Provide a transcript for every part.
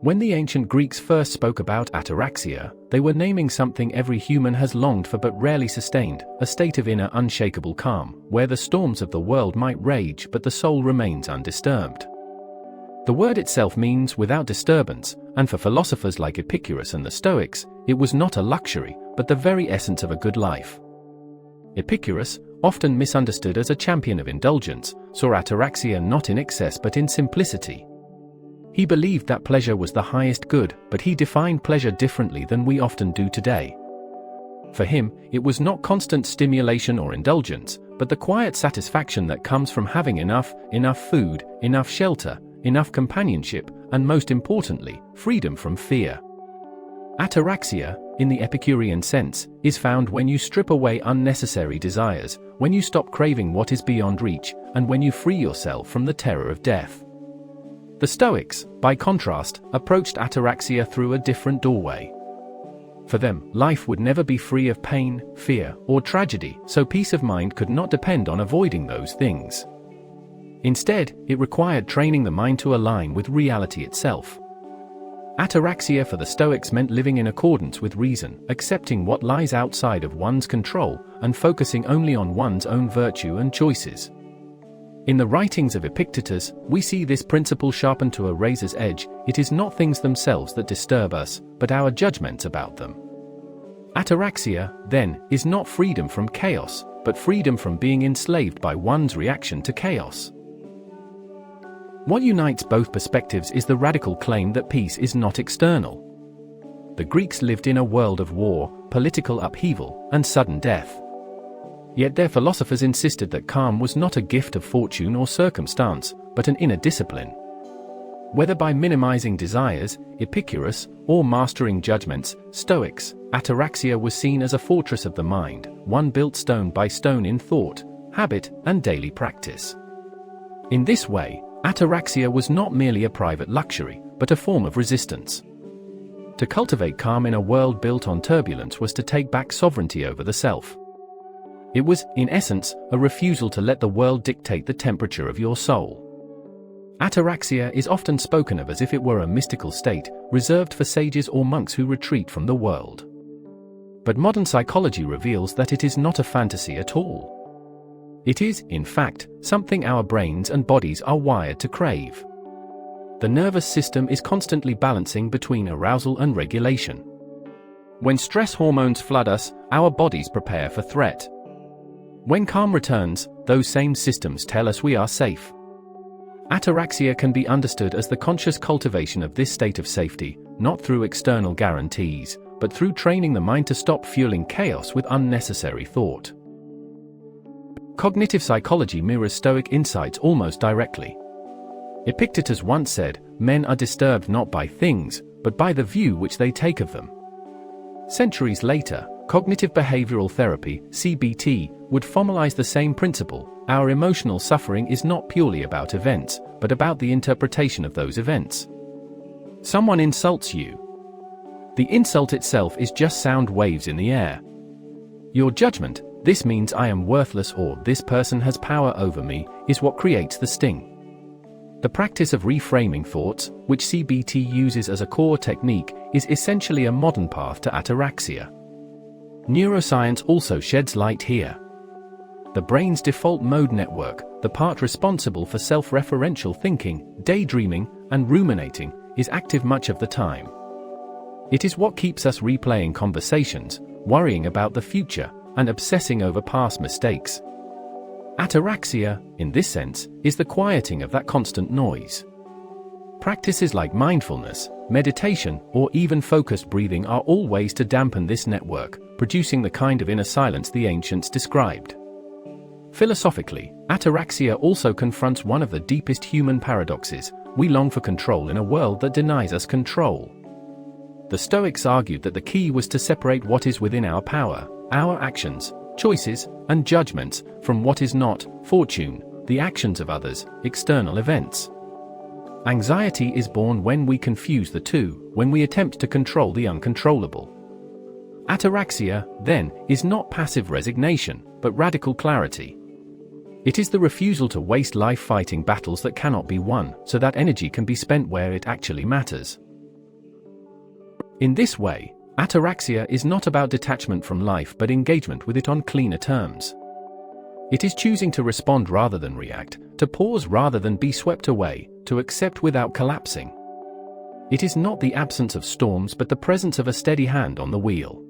When the ancient Greeks first spoke about ataraxia, they were naming something every human has longed for but rarely sustained, a state of inner unshakable calm, where the storms of the world might rage but the soul remains undisturbed. The word itself means without disturbance, and for philosophers like Epicurus and the Stoics, it was not a luxury, but the very essence of a good life. Epicurus, often misunderstood as a champion of indulgence, saw ataraxia not in excess but in simplicity. He believed that pleasure was the highest good, but he defined pleasure differently than we often do today. For him, it was not constant stimulation or indulgence, but the quiet satisfaction that comes from having enough food, enough shelter, enough companionship, and most importantly, freedom from fear. Ataraxia, in the Epicurean sense, is found when you strip away unnecessary desires, when you stop craving what is beyond reach, and when you free yourself from the terror of death. The Stoics, by contrast, approached ataraxia through a different doorway. For them, life would never be free of pain, fear, or tragedy, so peace of mind could not depend on avoiding those things. Instead, it required training the mind to align with reality itself. Ataraxia for the Stoics meant living in accordance with reason, accepting what lies outside of one's control, and focusing only on one's own virtue and choices. In the writings of Epictetus, we see this principle sharpened to a razor's edge. It is not things themselves that disturb us, but our judgments about them. Ataraxia, then, is not freedom from chaos, but freedom from being enslaved by one's reaction to chaos. What unites both perspectives is the radical claim that peace is not external. The Greeks lived in a world of war, political upheaval, and sudden death. Yet their philosophers insisted that calm was not a gift of fortune or circumstance, but an inner discipline. Whether by minimizing desires, Epicurus, or mastering judgments, Stoics, ataraxia was seen as a fortress of the mind, one built stone by stone in thought, habit, and daily practice. In this way, ataraxia was not merely a private luxury, but a form of resistance. To cultivate calm in a world built on turbulence was to take back sovereignty over the self. It was, in essence, a refusal to let the world dictate the temperature of your soul. Ataraxia is often spoken of as if it were a mystical state, reserved for sages or monks who retreat from the world. But modern psychology reveals that it is not a fantasy at all. It is, in fact, something our brains and bodies are wired to crave. The nervous system is constantly balancing between arousal and regulation. When stress hormones flood us, our bodies prepare for threat. When calm returns, those same systems tell us we are safe. Ataraxia can be understood as the conscious cultivation of this state of safety, not through external guarantees, but through training the mind to stop fueling chaos with unnecessary thought. Cognitive psychology mirrors Stoic insights almost directly. Epictetus once said, "Men are disturbed not by things, but by the view which they take of them." Centuries later, cognitive behavioral therapy, CBT, would formalize the same principle. Our emotional suffering is not purely about events, but about the interpretation of those events. Someone insults you. The insult itself is just sound waves in the air. Your judgment, "This means I am worthless," or "This person has power over me," is what creates the sting. The practice of reframing thoughts, which CBT uses as a core technique, is essentially a modern path to ataraxia. Neuroscience also sheds light here. The brain's default mode network, the part responsible for self-referential thinking, daydreaming, and ruminating, is active much of the time. It is what keeps us replaying conversations, worrying about the future, and obsessing over past mistakes. Ataraxia, in this sense, is the quieting of that constant noise. Practices like mindfulness, meditation, or even focused breathing are all ways to dampen this network, producing the kind of inner silence the ancients described. Philosophically, ataraxia also confronts one of the deepest human paradoxes: we long for control in a world that denies us control. The Stoics argued that the key was to separate what is within our power, our actions, choices, and judgments, from what is not, fortune, the actions of others, external events. Anxiety is born when we confuse the two, when we attempt to control the uncontrollable. Ataraxia, then, is not passive resignation, but radical clarity. It is the refusal to waste life fighting battles that cannot be won, so that energy can be spent where it actually matters. In this way, ataraxia is not about detachment from life but engagement with it on cleaner terms. It is choosing to respond rather than react, to pause rather than be swept away, to accept without collapsing. It is not the absence of storms but the presence of a steady hand on the wheel.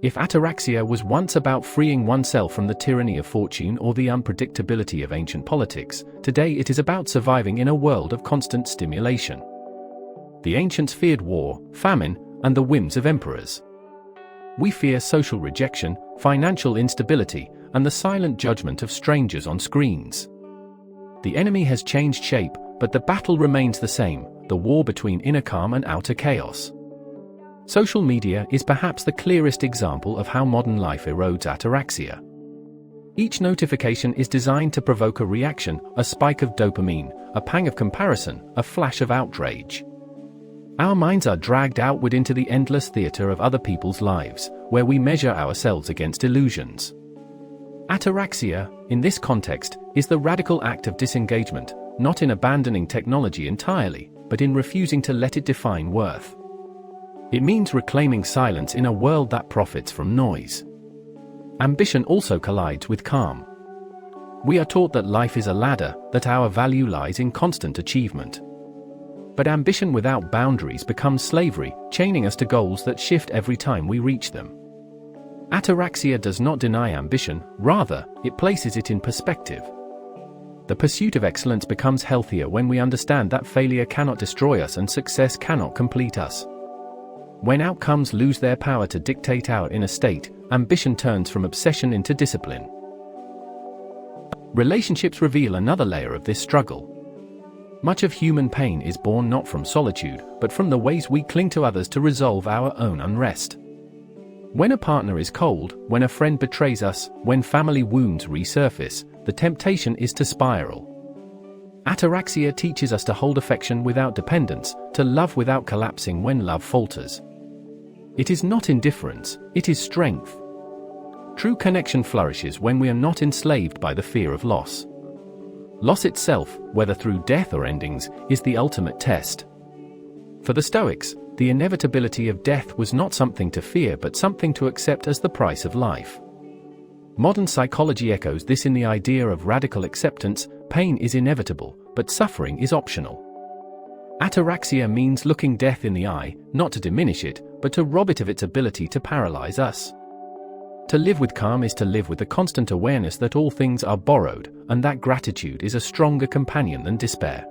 If ataraxia was once about freeing oneself from the tyranny of fortune or the unpredictability of ancient politics, today it is about surviving in a world of constant stimulation. The ancients feared war, famine, and the whims of emperors. We fear social rejection, financial instability, and the silent judgment of strangers on screens. The enemy has changed shape, but the battle remains the same, the war between inner calm and outer chaos. Social media is perhaps the clearest example of how modern life erodes ataraxia. Each notification is designed to provoke a reaction, a spike of dopamine, a pang of comparison, a flash of outrage. Our minds are dragged outward into the endless theater of other people's lives, where we measure ourselves against illusions. Ataraxia, in this context, is the radical act of disengagement, not in abandoning technology entirely, but in refusing to let it define worth. It means reclaiming silence in a world that profits from noise. Ambition also collides with calm. We are taught that life is a ladder, that our value lies in constant achievement. But ambition without boundaries becomes slavery, chaining us to goals that shift every time we reach them. Ataraxia does not deny ambition, rather, it places it in perspective. The pursuit of excellence becomes healthier when we understand that failure cannot destroy us and success cannot complete us. When outcomes lose their power to dictate our inner state, ambition turns from obsession into discipline. Relationships reveal another layer of this struggle. Much of human pain is born not from solitude, but from the ways we cling to others to resolve our own unrest. When a partner is cold, when a friend betrays us, when family wounds resurface, the temptation is to spiral. Ataraxia teaches us to hold affection without dependence, to love without collapsing when love falters. It is not indifference, it is strength. True connection flourishes when we are not enslaved by the fear of loss. Loss itself, whether through death or endings, is the ultimate test. For the Stoics, the inevitability of death was not something to fear but something to accept as the price of life. Modern psychology echoes this in the idea of radical acceptance. Pain is inevitable, but suffering is optional. Ataraxia means looking death in the eye, not to diminish it, but to rob it of its ability to paralyze us. To live with calm is to live with the constant awareness that all things are borrowed, and that gratitude is a stronger companion than despair.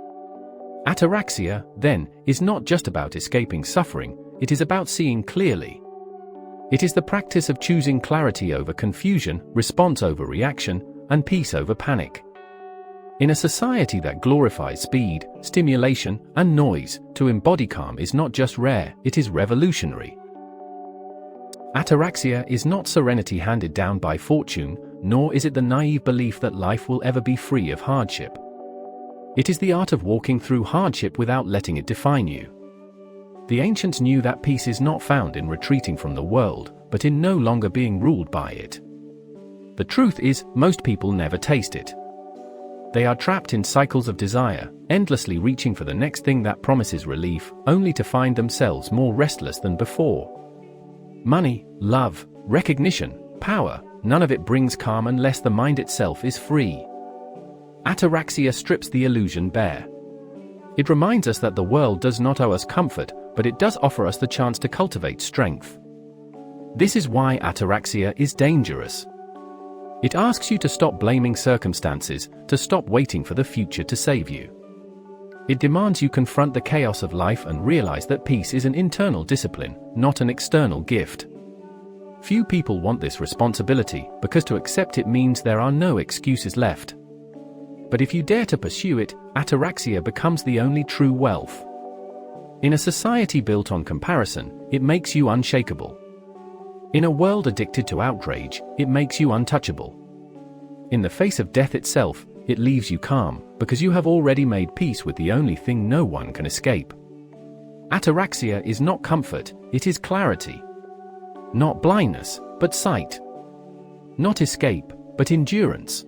Ataraxia, then, is not just about escaping suffering, it is about seeing clearly. It is the practice of choosing clarity over confusion, response over reaction, and peace over panic. In a society that glorifies speed, stimulation, and noise, to embody calm is not just rare, it is revolutionary. Ataraxia is not serenity handed down by fortune, nor is it the naive belief that life will ever be free of hardship. It is the art of walking through hardship without letting it define you. The ancients knew that peace is not found in retreating from the world, but in no longer being ruled by it. The truth is, most people never taste it. They are trapped in cycles of desire, endlessly reaching for the next thing that promises relief, only to find themselves more restless than before. Money, love, recognition, power, none of it brings calm unless the mind itself is free. Ataraxia strips the illusion bare. It reminds us that the world does not owe us comfort, but it does offer us the chance to cultivate strength. This is why ataraxia is dangerous. It asks you to stop blaming circumstances, to stop waiting for the future to save you. It demands you confront the chaos of life and realize that peace is an internal discipline, not an external gift. Few people want this responsibility, because to accept it means there are no excuses left. But if you dare to pursue it, ataraxia becomes the only true wealth. In a society built on comparison, it makes you unshakable. In a world addicted to outrage, it makes you untouchable. In the face of death itself, it leaves you calm, because you have already made peace with the only thing no one can escape. Ataraxia is not comfort, it is clarity. Not blindness, but sight. Not escape, but endurance.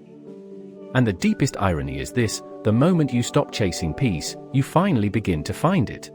And the deepest irony is this: the moment you stop chasing peace, you finally begin to find it.